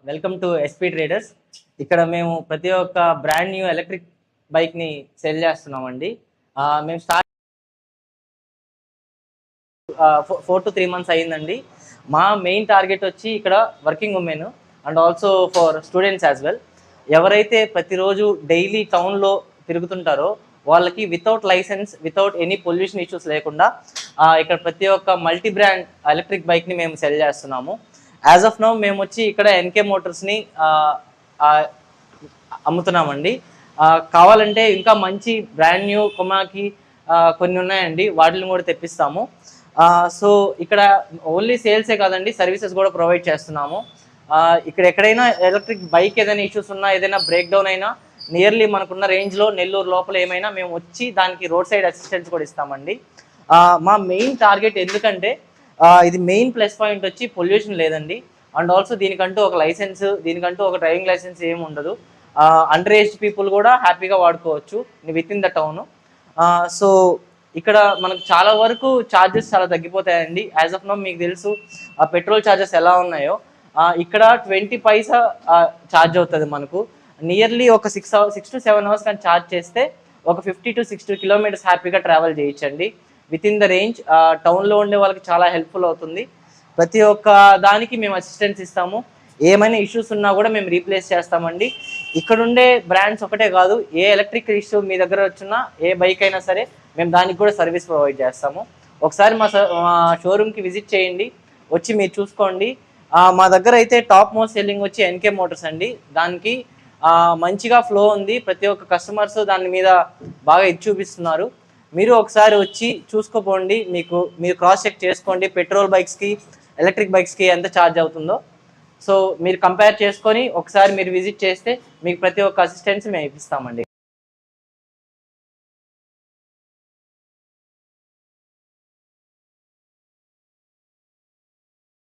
Welcome to SP traders. ఇక్కడ మేము ప్రతి ఒక్క బ్రాండ్ న్యూ ఎలక్ట్రిక్ బైక్ని సెల్ చేస్తున్నామండి. మేము స్టార్ట్ 4 to 3 months అయ్యిందండి. మా మెయిన్ టార్గెట్ వచ్చి ఇక్కడ working women and also for students as well. ఎవరైతే ప్రతిరోజు డైలీ టౌన్లో తిరుగుతుంటారో వాళ్ళకి without license, without any pollution issues లేకుండా ఇక్కడ ప్రతి ఒక్క మల్టీ బ్రాండ్ ఎలక్ట్రిక్ బైక్ని మేము సెల్ చేస్తున్నాము. యాజ్ ఆఫ్ నౌ మేము వచ్చి ఇక్కడ ఎన్కే మోటార్స్ని అమ్ముతున్నామండి. కావాలంటే ఇంకా మంచి బ్రాండ్ న్యూ కొమాకి కొన్ని ఉన్నాయండి, వాటిని కూడా తెప్పిస్తాము. సో ఇక్కడ ఓన్లీ సేల్సే కాదండి, సర్వీసెస్ కూడా ప్రొవైడ్ చేస్తున్నాము. ఇక్కడ ఎక్కడైనా ఎలక్ట్రిక్ బైక్ ఏదైనా ఇష్యూస్ ఉన్నా, ఏదైనా బ్రేక్ డౌన్ అయినా నియర్లీ మనకున్న రేంజ్లో నెల్లూరు లోపల ఏమైనా మేము వచ్చి దానికి రోడ్ సైడ్ అసిస్టెన్స్ కూడా ఇస్తామండి. మా మెయిన్ టార్గెట్ ఎందుకంటే ఇది మెయిన్ ప్లస్ పాయింట్ వచ్చి పొల్యూషన్ లేదండి. అండ్ ఆల్సో దీనికంటూ ఒక లైసెన్స్, దీనికంటూ ఒక డ్రైవింగ్ లైసెన్స్ ఏమి ఉండదు. అండర్ ఏజ్డ్ పీపుల్ కూడా హ్యాపీగా వాడుకోవచ్చు with in the town. So ఇక్కడ మనకు చాలా వరకు ఛార్జెస్ చాలా తగ్గిపోతాయండి. యాజ్ ఆఫ్ నో మీకు తెలుసు పెట్రోల్ ఛార్జెస్ ఎలా ఉన్నాయో. ఇక్కడ 20 పైసా ఛార్జ్ అవుతుంది మనకు. నియర్లీ ఒక 6 to 7 hours కానీ ఛార్జ్ చేస్తే ఒక 50 to 60 kilometers హ్యాపీగా ట్రావెల్ చేయొచ్చండి విత్ ఇన్ ద రేంజ్. టౌన్లో ఉండే వాళ్ళకి చాలా హెల్ప్ఫుల్ అవుతుంది. ప్రతి ఒక్క దానికి మేము అసిస్టెన్స్ ఇస్తాము. ఏమైనా ఇష్యూస్ ఉన్నా కూడా మేము రీప్లేస్ చేస్తామండి. ఇక్కడ ఉండే బ్రాండ్స్ ఒకటే కాదు, ఏ ఎలక్ట్రిక్ ఇష్యూ మీ దగ్గర వచ్చినా, ఏ బైక్ అయినా సరే మేము దానికి కూడా సర్వీస్ ప్రొవైడ్ చేస్తాము. ఒకసారి మా షోరూమ్కి విజిట్ చేయండి, వచ్చి మీరు చూసుకోండి. మా దగ్గర అయితే టాప్ మోస్ట్ సెల్లింగ్ వచ్చి ఎన్కే మోటార్స్ అండి. దానికి మంచిగా ఫ్లో ఉంది. ప్రతి ఒక్క కస్టమర్స్ దాని మీద బాగా ఇది చూపిస్తున్నారు. మీరు ఒకసారి వచ్చి చూసుకోపోండి, మీరు క్రాస్ చెక్ చేసుకోండి పెట్రోల్ బైక్స్కి, ఎలక్ట్రిక్ బైక్స్కి ఎంత ఛార్జ్ అవుతుందో. సో మీరు కంపేర్ చేసుకొని ఒకసారి మీరు విజిట్ చేస్తే మీకు ప్రతి ఒక్క అసిస్టెన్స్ మేము ఇప్పిస్తామండి.